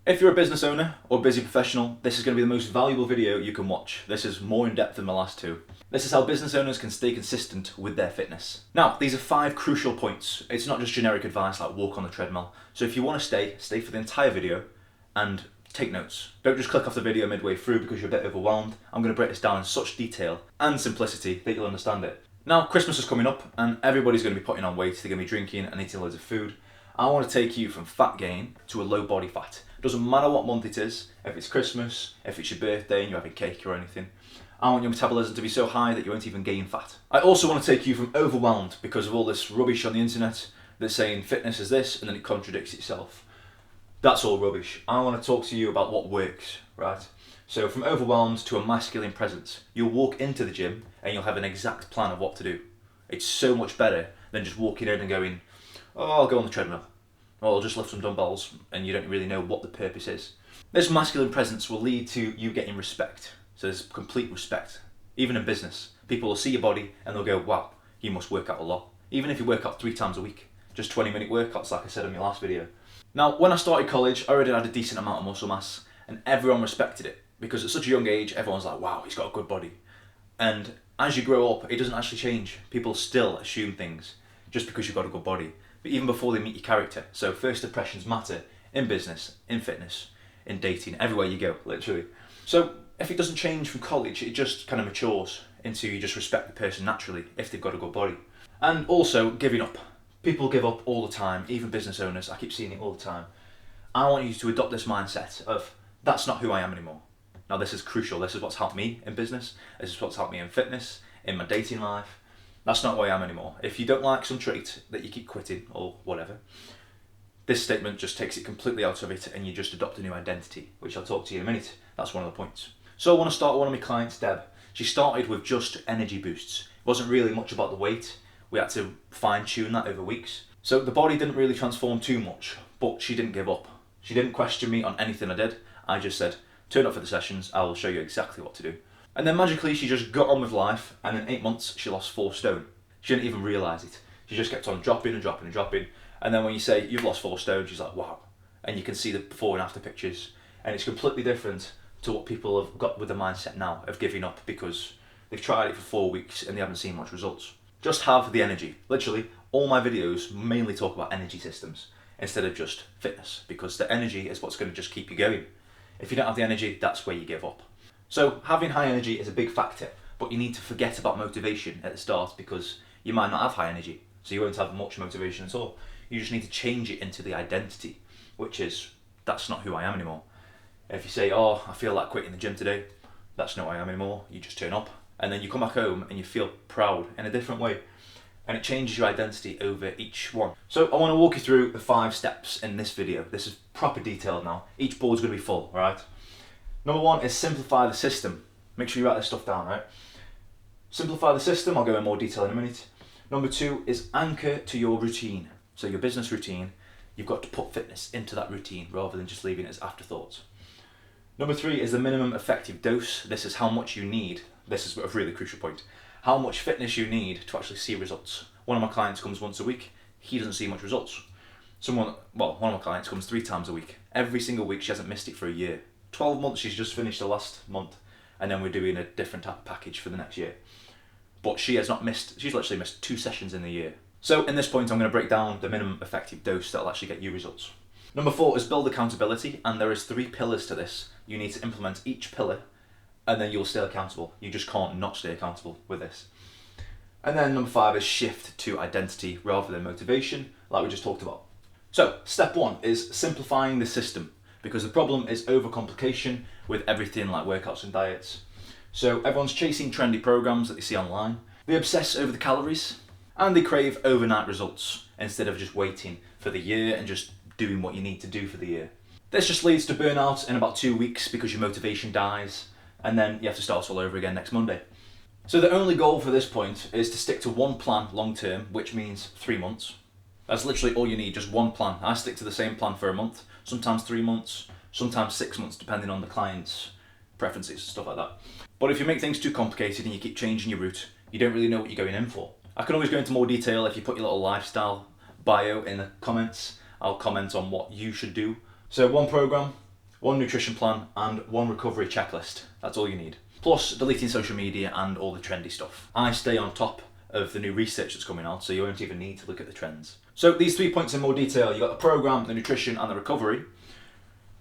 If you're a business owner or busy professional, this is going to be the most valuable video you can watch. This is more in depth than the last two. This is how business owners can stay consistent with their fitness. Now, these are 5 crucial points. It's not just generic advice like walk on the treadmill. So if you want to stay for the entire video and take notes. Don't just click off the video midway through because you're a bit overwhelmed. I'm going to break this down in such detail and simplicity that you'll understand it. Now, Christmas is coming up and everybody's going to be putting on weight. They're going to be drinking and eating loads of food. I want to take you from fat gain to a low body fat. It doesn't matter what month it is, if it's Christmas, if it's your birthday and you're having cake or anything. I want your metabolism to be so high that you won't even gain fat. I also want to take you from overwhelmed because of all this rubbish on the internet that's saying fitness is this and then it contradicts itself. That's all rubbish. I want to talk to you about what works, right? So from overwhelmed to a masculine presence. You'll walk into the gym and you'll have an exact plan of what to do. It's so much better than just walking in and going, oh, I'll go on the treadmill. Or I'll just lift some dumbbells and you don't really know what the purpose is. This masculine presence will lead to you getting respect. So there's complete respect. Even in business, people will see your body and they'll go, wow, you must work out a lot. Even if you work out 3 times a week, just 20-minute workouts like I said in my last video. Now, when I started college, I already had a decent amount of muscle mass and everyone respected it because at such a young age, everyone's like, wow, he's got a good body. And as you grow up, it doesn't actually change. People still assume things just because you've got a good body. But even before they meet your character. So first impressions matter in business, in fitness, in dating, everywhere you go, literally. So if it doesn't change from college, it just kind of matures into you just respect the person naturally if they've got a good body. And also giving up. People give up all the time, even business owners. I keep seeing it all the time. I want you to adopt this mindset of that's not who I am anymore. Now this is crucial. This is what's helped me in business. This is what's helped me in fitness, in my dating life. That's not who I am anymore. If you don't like some trait that you keep quitting or whatever, this statement just takes it completely out of it and you just adopt a new identity, which I'll talk to you in a minute. That's one of the points. So I want to start with one of my clients, Deb. She started with just energy boosts. It wasn't really much about the weight. We had to fine tune that over weeks. So the body didn't really transform too much, but she didn't give up. She didn't question me on anything I did. I just said, turn up for the sessions, I will show you exactly what to do. And then magically she just got on with life and in 8 months she lost 4 stone. She didn't even realise it. She just kept on dropping and dropping and dropping. And then when you say you've lost 4 stone, she's like, wow. And you can see the before and after pictures. And it's completely different to what people have got with the mindset now of giving up because they've tried it for 4 weeks and they haven't seen much results. Just have the energy. Literally, all my videos mainly talk about energy systems instead of just fitness because the energy is what's going to just keep you going. If you don't have the energy, that's where you give up. So having high energy is a big factor, but you need to forget about motivation at the start because you might not have high energy, so you won't have much motivation at all. You just need to change it into the identity, which is, that's not who I am anymore. If you say, oh, I feel like quitting the gym today, that's not who I am anymore, you just turn up. And then you come back home and you feel proud in a different way. And it changes your identity over each one. So I want to walk you through the 5 steps in this video. This is proper detailed now. Each board's going to be full, alright? Number 1 is simplify the system. Make sure you write this stuff down, right? Simplify the system, I'll go in more detail in a minute. Number 2 is anchor to your routine. So your business routine, you've got to put fitness into that routine rather than just leaving it as afterthoughts. Number 3 is the minimum effective dose. This is how much you need. This is a really crucial point. How much fitness you need to actually see results. One of my clients comes once a week, he doesn't see much results. One of my clients comes 3 times a week. Every single week she hasn't missed it for a year. 12 months, she's just finished the last month, and then we're doing a different type of package for the next year. But she has not missed, she's literally missed 2 sessions in the year. So in this point, I'm going to break down the minimum effective dose that'll actually get you results. Number 4 is build accountability, and there is 3 pillars to this. You need to implement each pillar, and then you'll stay accountable. You just can't not stay accountable with this. And then number 5 is shift to identity rather than motivation, like we just talked about. So step 1 is simplifying the system. Because the problem is overcomplication with everything like workouts and diets. So everyone's chasing trendy programs that they see online. They obsess over the calories and they crave overnight results instead of just waiting for the year and just doing what you need to do for the year. This just leads to burnout in about 2 weeks because your motivation dies and then you have to start all over again next Monday. So the only goal for this point is to stick to one plan long term, which means 3 months. That's literally all you need, just one plan. I stick to the same plan for a month, sometimes 3 months, sometimes 6 months, depending on the client's preferences, stuff like that. But if you make things too complicated and you keep changing your route, you don't really know what you're going in for. I can always go into more detail if you put your little lifestyle bio in the comments. I'll comment on what you should do. So one program, one nutrition plan, and one recovery checklist. That's all you need. Plus deleting social media and all the trendy stuff. I stay on top of the new research that's coming out, so you won't even need to look at the trends. So these 3 points in more detail, you've got the program, the nutrition, and the recovery.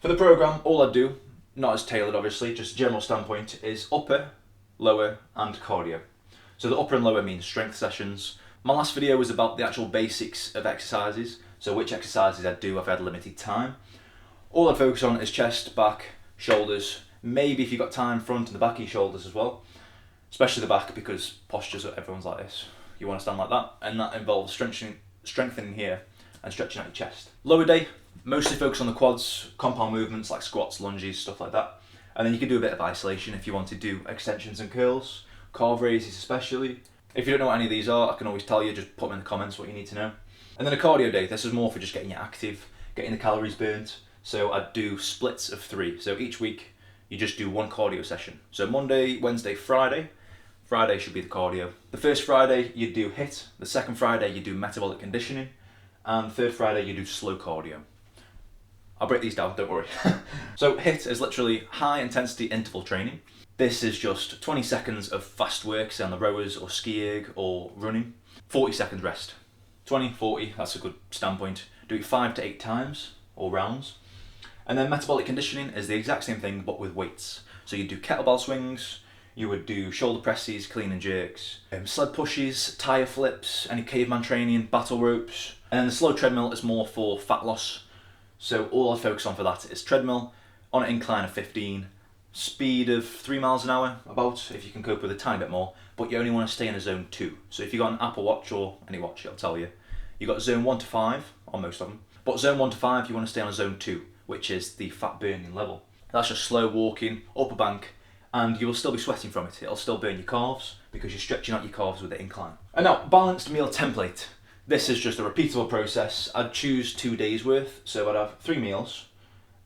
For the program, all I do, not as tailored obviously, just a general standpoint, is upper, lower, and cardio. So the upper and lower means strength sessions. My last video was about the actual basics of exercises, so which exercises I do if I had limited time. All I focus on is chest, back, shoulders, maybe if you've got time, front and the back of your shoulders as well. Especially the back, because postures, everyone's like this. You want to stand like that, and that involves strengthening here and stretching out your chest. Lower day, mostly focus on the quads, compound movements like squats, lunges, stuff like that. And then you can do a bit of isolation if you want to do extensions and curls, calf raises especially. If you don't know what any of these are, I can always tell you, just put them in the comments what you need to know. And then a cardio day, this is more for just getting you active, getting the calories burnt. So I do splits of 3. So each week you just do one cardio session. So Monday, Wednesday, Friday. Friday should be the cardio. The first Friday you do HIIT, the second Friday you do metabolic conditioning, and the third Friday you do slow cardio. I'll break these down, don't worry. So HIIT is literally high intensity interval training. This is just 20 seconds of fast work, say on the rowers or ski erg or running. 40 seconds rest. 20, 40, that's a good standpoint. Do it 5 to 8 times or rounds. And then metabolic conditioning is the exact same thing but with weights. So you do kettlebell swings, you would do shoulder presses, clean and jerks, sled pushes, tire flips, any caveman training, battle ropes. And then the slow treadmill is more for fat loss. So all I focus on for that is treadmill on an incline of 15, speed of 3 miles an hour, about, if you can cope with a tiny bit more, but you only want to stay in a zone 2. So if you've got an Apple Watch or any watch, it'll tell you, you've got zone 1 to 5 on most of them, but zone 1 to 5 you want to stay on a zone 2, which is the fat burning level. That's just slow walking, up a bank, and you will still be sweating from it. It'll still burn your calves because you're stretching out your calves with the incline. And now, balanced meal template. This is just a repeatable process. I'd choose 2 days worth, so I'd have 3 meals,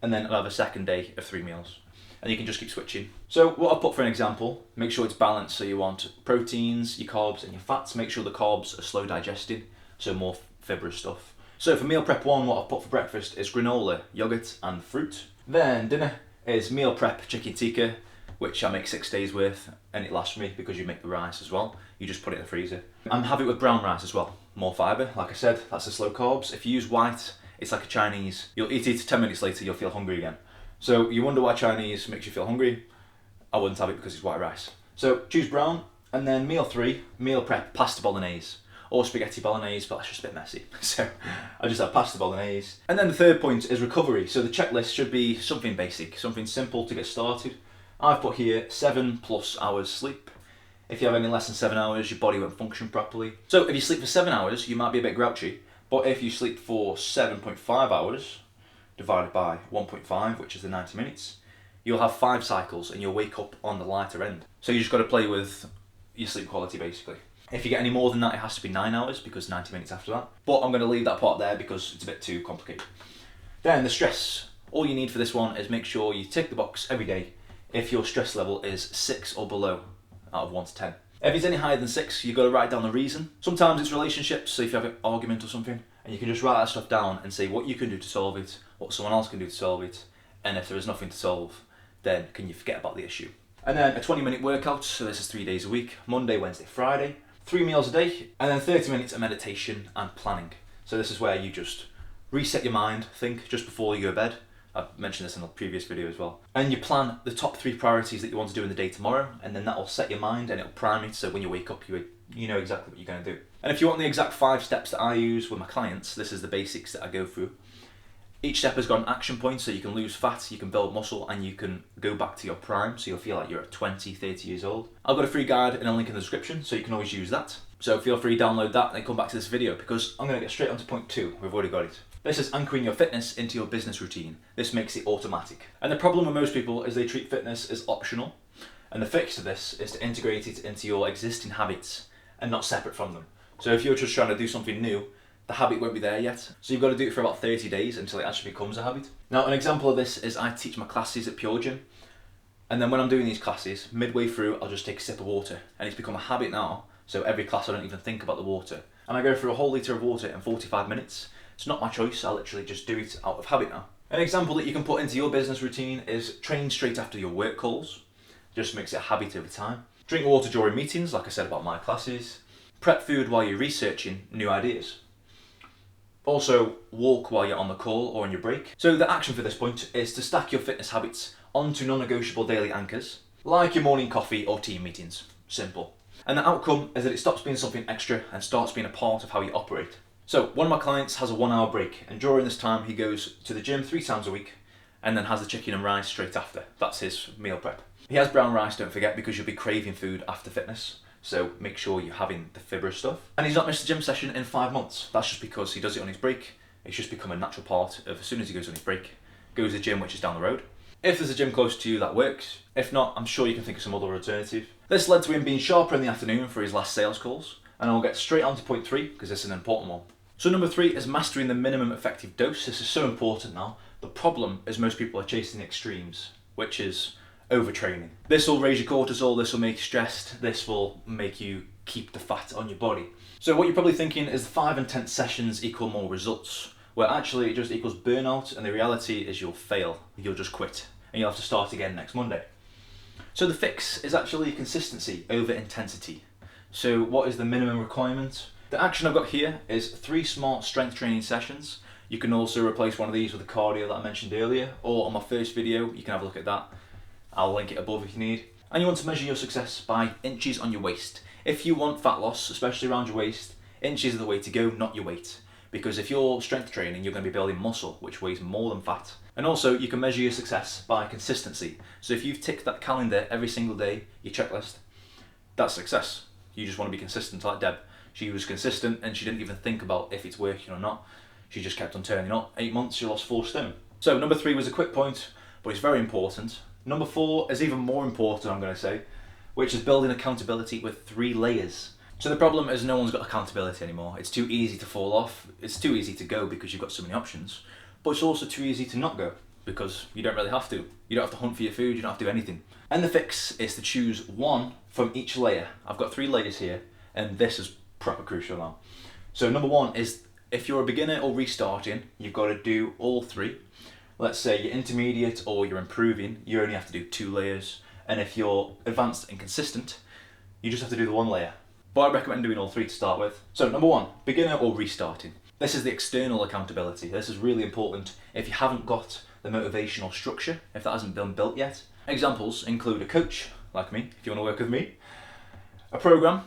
and then I'd have a second day of 3 meals. And you can just keep switching. So what I've put for an example, make sure it's balanced, so you want proteins, your carbs and your fats. Make sure the carbs are slow digested, so more fibrous stuff. So for meal prep 1, what I've put for breakfast is granola, yogurt and fruit. Then dinner is meal prep chicken tikka, which I make 6 days worth, and it lasts me because you make the rice as well. You just put it in the freezer. I'm having it with brown rice as well. More fibre, like I said, that's the slow carbs. If you use white, it's like a Chinese. You'll eat it, 10 minutes later you'll feel hungry again. So you wonder why Chinese makes you feel hungry? I wouldn't have it because it's white rice. So choose brown, and then meal 3, meal prep pasta bolognese. Or spaghetti bolognese, but that's just a bit messy. So I just have pasta bolognese. And then the third point is recovery. So the checklist should be something basic, something simple to get started. I've put here 7+ hours sleep. If you have any less than 7 hours, your body won't function properly. So if you sleep for 7 hours, you might be a bit grouchy, but if you sleep for 7.5 hours, divided by 1.5, which is the 90 minutes, you'll have 5 cycles and you'll wake up on the lighter end. So you just got to play with your sleep quality basically. If you get any more than that, it has to be 9 hours because 90 minutes after that. But I'm going to leave that part there because it's a bit too complicated. Then the stress. All you need for this one is make sure you tick the box every day if your stress level is 6 or below out of 1 to 10. If it's any higher than 6, you've got to write down the reason. Sometimes it's relationships, so if you have an argument or something, and you can just write that stuff down and say what you can do to solve it, what someone else can do to solve it, and if there is nothing to solve, then can you forget about the issue. And then a 20-minute workout, so this is 3 days a week, Monday, Wednesday, Friday, 3 meals a day, and then 30 minutes of meditation and planning. So this is where you just reset your mind, think just before you go to bed. I've mentioned this in a previous video as well. And you plan the top 3 priorities that you want to do in the day tomorrow, and then that'll set your mind and it'll prime it so when you wake up you know exactly what you're going to do. And if you want the exact 5 steps that I use with my clients, this is the basics that I go through. Each step has got an action point, so you can lose fat, you can build muscle, and you can go back to your prime, so you'll feel like you're at 20, 30 years old. I've got a free guide and a link in the description, so you can always use that. So feel free to download that and then come back to this video, because I'm going to get straight on to point 2. We've already got it. This is anchoring your fitness into your business routine. This makes it automatic. And the problem with most people is they treat fitness as optional, and the fix to this is to integrate it into your existing habits and not separate from them. So if you're just trying to do something new, the habit won't be there yet. So you've got to do it for about 30 days until it actually becomes a habit. Now, an example of this is I teach my classes at Pure Gym. And then when I'm doing these classes, midway through, I'll just take a sip of water. And it's become a habit now. So every class I don't even think about the water. And I go through a whole litre of water in 45 minutes. It's not my choice, I literally just do it out of habit now. An example that you can put into your business routine is train straight after your work calls. Just makes it a habit over time. Drink water during meetings, like I said about my classes. Prep food while you're researching new ideas. Also, walk while you're on the call or on your break. So the action for this point is to stack your fitness habits onto non-negotiable daily anchors, like your morning coffee or team meetings. Simple. And the outcome is that it stops being something extra and starts being a part of how you operate. So one of my clients has a 1 hour break, and during this time he goes to the gym 3 times a week and then has the chicken and rice straight after. That's his meal prep. He has brown rice, don't forget, because you'll be craving food after fitness. So make sure you're having the fibrous stuff. And he's not missed a gym session in 5 months. That's just because he does it on his break. It's just become a natural part of as soon as he goes on his break, goes to the gym, which is down the road. If there's a gym close to you, that works. If not, I'm sure you can think of some other alternative. This led to him being sharper in the afternoon for his last sales calls. And I'll get straight on to point 3, because this is an important one. So number 3 is mastering the minimum effective dose. This is so important now. The problem is most people are chasing the extremes, which is overtraining. This will raise your cortisol, this will make you stressed, this will make you keep the fat on your body. So what you're probably thinking is 5 and 10 sessions equal more results, where actually it just equals burnout, and the reality is you'll fail, you'll just quit, and you'll have to start again next Monday. So the fix is actually consistency over intensity. So what is the minimum requirement? The action I've got here is 3 smart strength training sessions. You can also replace one of these with the cardio that I mentioned earlier, or on my first video, you can have a look at that. I'll link it above if you need. And you want to measure your success by inches on your waist. If you want fat loss, especially around your waist, inches are the way to go, not your weight. Because if you're strength training, you're going to be building muscle, which weighs more than fat. And also, you can measure your success by consistency. So if you've ticked that calendar every single day, your checklist, that's success. You just want to be consistent, like Deb. She was consistent and she didn't even think about if it's working or not. She just kept on turning up. 8 months, she lost 4 stone. So number 3 was a quick point, but it's very important. Number 4 is even more important, I'm going to say, which is building accountability with 3 layers. So the problem is no one's got accountability anymore. It's too easy to fall off. It's too easy to go because you've got so many options. But it's also too easy to not go because you don't really have to. You don't have to hunt for your food, you don't have to do anything. And the fix is to choose 1 from each layer. I've got 3 layers here, and this is proper crucial now. So number 1 is if you're a beginner or restarting, you've got to do all 3. Let's say you're intermediate or you're improving, you only have to do 2 layers. And if you're advanced and consistent, you just have to do the 1 layer. But I recommend doing all 3 to start with. So number 1, beginner or restarting. This is the external accountability. This is really important if you haven't got the motivational structure, if that hasn't been built yet. Examples include a coach, like me, if you want to work with me, a program,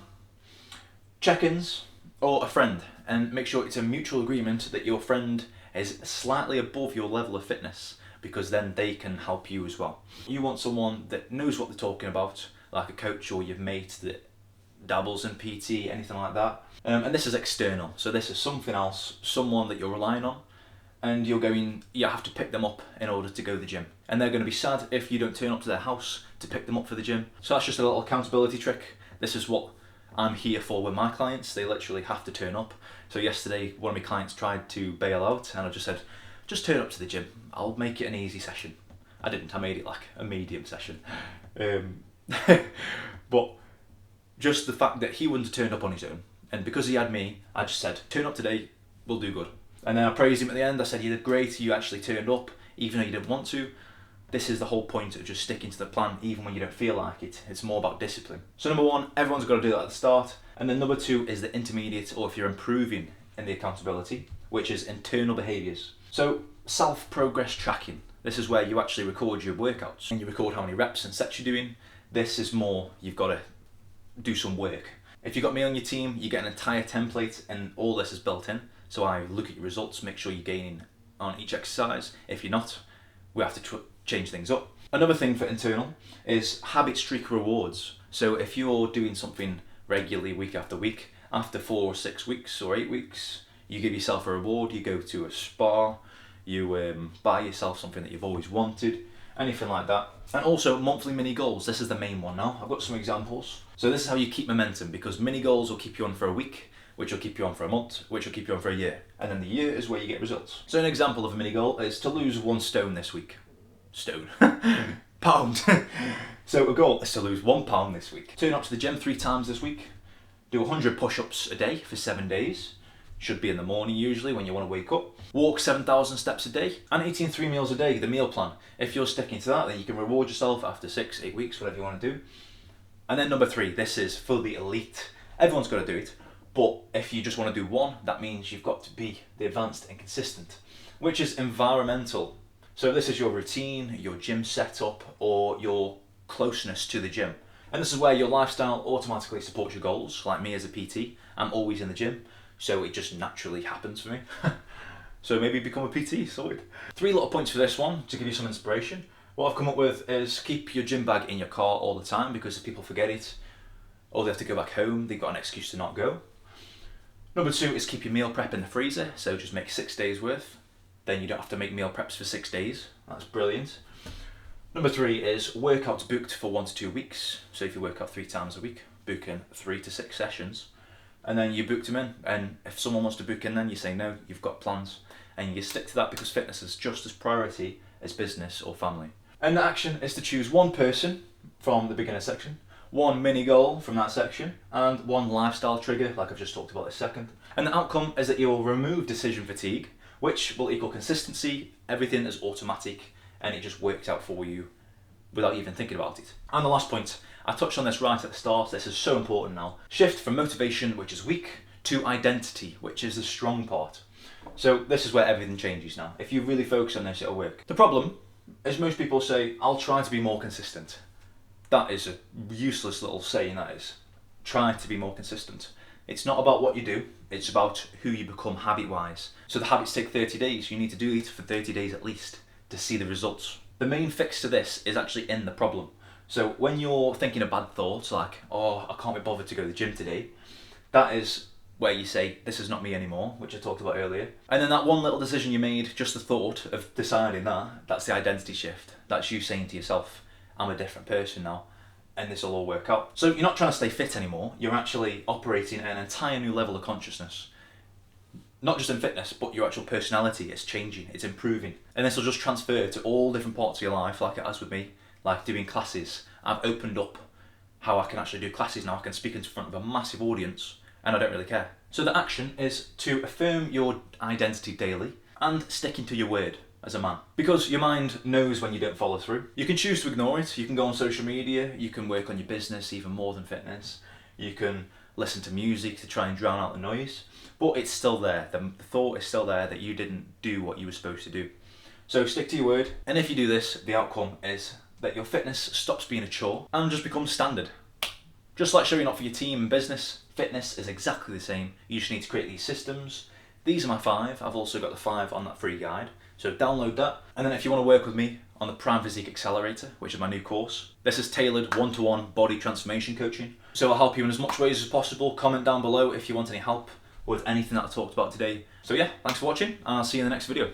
check-ins, or a friend. And make sure it's a mutual agreement that your friend is slightly above your level of fitness, because then they can help you as well. You want someone that knows what they're talking about, like a coach or your mate that dabbles in PT, anything like that. And this is external, so this is something else, someone that you're relying on, and you have to pick them up in order to go to the gym. And they're going to be sad if you don't turn up to their house to pick them up for the gym. So that's just a little accountability trick. This is what I'm here for with my clients. They literally have to turn up. So yesterday, one of my clients tried to bail out, and I just said, just turn up to the gym. I'll make it an easy session. I didn't, I made it like a medium session. But just the fact that he wouldn't have turned up on his own, and because he had me, I just said, turn up today, we'll do good. And then I praised him at the end. I said, you did great, you actually turned up, even though you didn't want to. This is the whole point of just sticking to the plan, even when you don't feel like it. It's more about discipline. So number 1, everyone's got to do that at the start. And then number 2 is the intermediate, or if you're improving in the accountability, which is internal behaviours. So self-progress tracking. This is where you actually record your workouts, and you record how many reps and sets you're doing. This is more, you've got to do some work. If you've got me on your team, you get an entire template, and all this is built in. So I look at your results, make sure you're gaining on each exercise. If you're not, we have to change things up. Another thing for internal is habit streak rewards. So if you're doing something regularly week after week, after 4 or 6 weeks or 8 weeks, you give yourself a reward. You go to a spa, you buy yourself something that you've always wanted, anything like that. And also monthly mini goals. This is the main one now. I've got some examples. So this is how you keep momentum, because mini goals will keep you on for a week, which will keep you on for a month, which will keep you on for a year. And then the year is where you get results. So an example of a mini goal is to lose 1 stone this week. Stone. Pound. So a goal is to lose 1 pound this week. Turn up to the gym 3 times this week. Do 100 push-ups a day for 7 days. should be in the morning usually when you want to wake up. Walk 7,000 steps a day and eating 3 meals a day, the meal plan. If you're sticking to that, then you can reward yourself after 6-8 weeks, whatever you want to do. And then number 3, this is for the elite. Everyone's got to do it, but if you just want to do one, that means you've got to be the advanced and consistent, which is environmental. So this is your routine, your gym setup, or your closeness to the gym. And this is where your lifestyle automatically supports your goals. Like me as a PT, I'm always in the gym, so it just naturally happens for me. So maybe become a PT, sorted. 3 little points for this one to give you some inspiration. What I've come up with is keep your gym bag in your car all the time, because if people forget it, or they have to go back home, they've got an excuse to not go. Number 2 is keep your meal prep in the freezer, so just make 6 days worth. Then you don't have to make meal preps for 6 days. That's brilliant. Number 3 is workouts booked for 1 to 2 weeks. So if you work out 3 times a week, book in 3 to 6 sessions. And then you booked them in. And if someone wants to book in then, you say no, you've got plans. And you stick to that because fitness is just as priority as business or family. And the action is to choose one person from the beginner section, one mini goal from that section, and one lifestyle trigger, like I've just talked about this second. And the outcome is that you'll remove decision fatigue, which will equal consistency. Everything is automatic and it just works out for you without even thinking about it. And the last point, I touched on this right at the start, this is so important now. Shift from motivation, which is weak, to identity, which is the strong part. So this is where everything changes now. If you really focus on this, it'll work. The problem is most people say, I'll try to be more consistent. That is a useless little saying, that is. Try to be more consistent. It's not about what you do, it's about who you become habit-wise. So the habits take 30 days, you need to do it for 30 days at least to see the results. The main fix to this is actually in the problem. So when you're thinking of bad thoughts like, oh, I can't be bothered to go to the gym today, that is where you say, this is not me anymore, which I talked about earlier. And then that one little decision you made, just the thought of deciding that's the identity shift. That's you saying to yourself, I'm a different person now, and this will all work out. So you're not trying to stay fit anymore, you're actually operating at an entire new level of consciousness. Not just in fitness, but your actual personality is changing, it's improving. And this will just transfer to all different parts of your life, like it has with me, like doing classes. I've opened up how I can actually do classes now. I can speak in front of a massive audience, and I don't really care. So the action is to affirm your identity daily and sticking to your word as a man. Because your mind knows when you don't follow through. You can choose to ignore it, you can go on social media, you can work on your business even more than fitness, you can listen to music to try and drown out the noise, but it's still there. The thought is still there that you didn't do what you were supposed to do. So stick to your word, and if you do this, the outcome is that your fitness stops being a chore and just becomes standard. Just like showing up for your team and business, fitness is exactly the same. You just need to create these systems. These are my 5. I've also got the 5 on that free guide. So download that. And then if you want to work with me on the Prime Physique Accelerator, which is my new course, this is tailored one-to-one body transformation coaching. So I'll help you in as much ways as possible. Comment down below if you want any help with anything that I talked about today. So yeah, thanks for watching, and I'll see you in the next video.